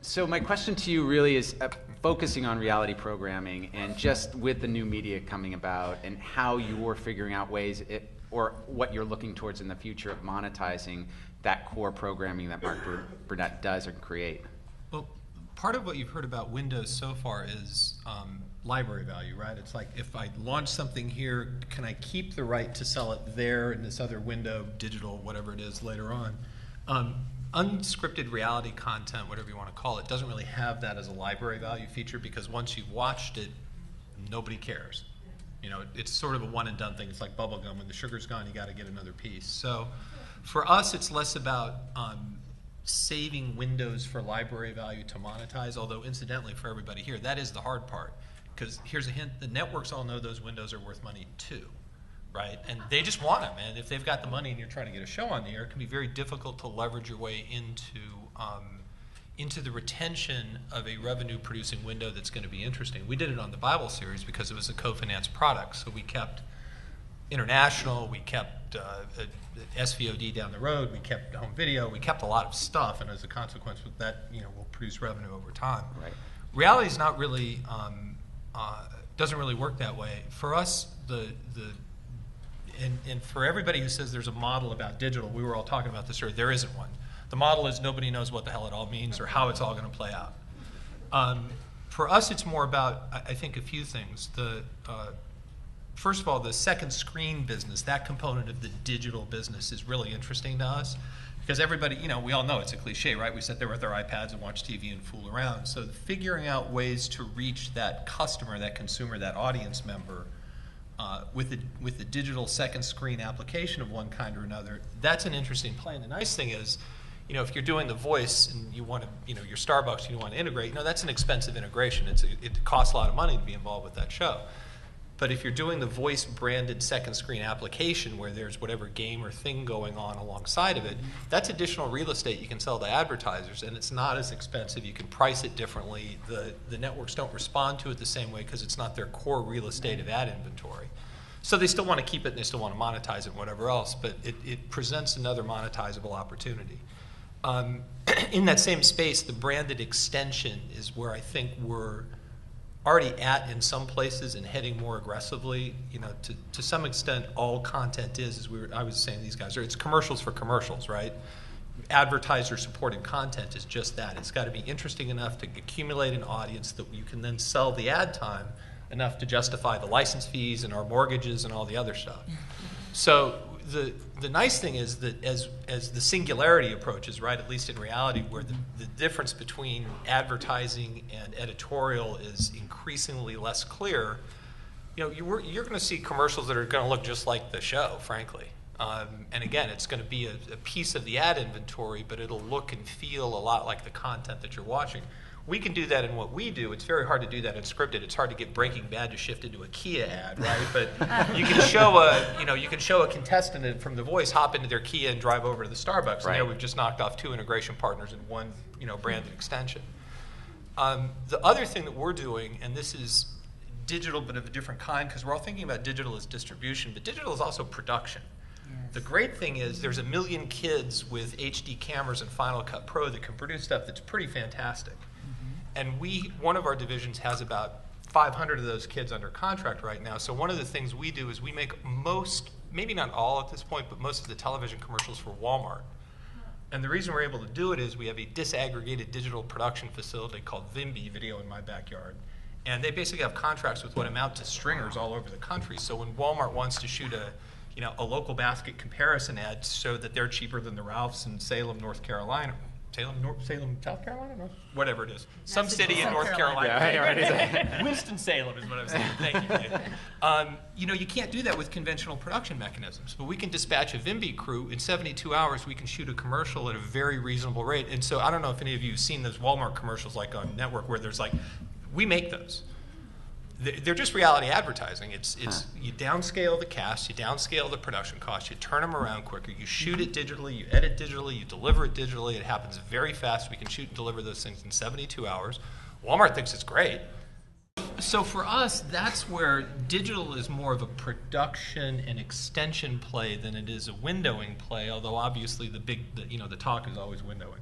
So my question to you really is focusing on reality programming and just with the new media coming about and how you're figuring out ways or what you're looking towards in the future of monetizing that core programming that Mark Burnett does or create. Well, part of what you've heard about Windows so far is library value, right? It's like if I launch something here, can I keep the right to sell it there in this other window, digital, whatever it is later on? Unscripted reality content, whatever you want to call it, doesn't really have that as a library value feature because once you've watched it, nobody cares. You know, it's sort of a one and done thing. It's like bubble gum. When the sugar's gone, you got to get another piece. So for us, it's less about saving windows for library value to monetize, although incidentally for everybody here, that is the hard part. Because here's a hint, the networks all know those windows are worth money too. Right, and they just want them, and if they've got the money and you're trying to get a show on the air, it can be very difficult to leverage your way into the retention of a revenue-producing window that's going to be interesting. We did it on the Bible series because it was a co-financed product, so we kept international, we kept SVOD down the road, we kept home video, we kept a lot of stuff, and as a consequence of that, you know, we'll produce revenue over time. Right. Reality is not really doesn't really work that way. For us, and for everybody who says there's a model about digital, we were all talking about this earlier, there isn't one. The model is nobody knows what the hell it all means or how it's all going to play out. For us, it's more about, I think, a few things. First of all, the second screen business, that component of the digital business is really interesting to us because everybody, you know, we all know it's a cliche, right? We sit there with our iPads and watch TV and fool around. So figuring out ways to reach that customer, that consumer, that audience member, with the digital second screen application of one kind or another, that's an interesting play. And the nice thing is, you know, if you're doing the voice and you want to, you know, your Starbucks, you want to integrate, you know, that's an expensive integration. It costs a lot of money to be involved with that show. But if you're doing the voice branded second screen application where there's whatever game or thing going on alongside of it, that's additional real estate you can sell to advertisers, and it's not as expensive. You can price it differently. The networks don't respond to it the same way because it's not their core real estate of ad inventory. So they still want to keep it and they still want to monetize it and whatever else, but it presents another monetizable opportunity. In that same space, the branded extension is where I think we're already at in some places and heading more aggressively. You know, to some extent, all content is, as I was saying to these guys, it's commercials for commercials, right? Advertiser-supported content is just that. It's got to be interesting enough to accumulate an audience that you can then sell the ad time enough to justify the license fees and our mortgages and all the other stuff. So the nice thing is that as the singularity approaches, right, at least in reality, where the difference between advertising and editorial is increasingly less clear, you know, you're going to see commercials that are going to look just like the show, frankly. And again, it's going to be a piece of the ad inventory, but it'll look and feel a lot like the content that you're watching. We can do that in what we do. It's very hard to do that in scripted. It's hard to get Breaking Bad to shift into a Kia ad, right? But you can show a contestant from The Voice hop into their Kia and drive over to the Starbucks. Right. And there we've just knocked off 2 integration partners and 1, you know, branded extension. The other thing that we're doing, and this is digital but of a different kind, because we're all thinking about digital as distribution, but digital is also production. Yes. The great thing is there's 1 million kids with HD cameras and Final Cut Pro that can produce stuff that's pretty fantastic. And one of our divisions has about 500 of those kids under contract right now. So one of the things we do is we make most, maybe not all at this point, but most of the television commercials for Walmart. And the reason we're able to do it is we have a disaggregated digital production facility called Vimby, Video in My Backyard. And they basically have contracts with what amount to stringers all over the country. So when Walmart wants to shoot a local basket comparison ad to show that they're cheaper than the Ralphs in Salem, North Carolina, Salem, South Carolina? No? Whatever it is. Some city in North Carolina. Yeah, Winston-Salem is what I'm saying. Thank you. You know, you can't do that with conventional production mechanisms, but we can dispatch a Vimby crew. In 72 hours, we can shoot a commercial at a very reasonable rate. And so I don't know if any of you have seen those Walmart commercials like on network where there's like, we make those. They're just reality advertising. It's you downscale the cast, you downscale the production costs, you turn them around quicker, you shoot it digitally, you edit digitally, you deliver it digitally. It happens very fast. We can shoot and deliver those things in 72 hours. Walmart thinks it's great. So for us, that's where digital is more of a production and extension play than it is a windowing play, although obviously the talk is always windowing.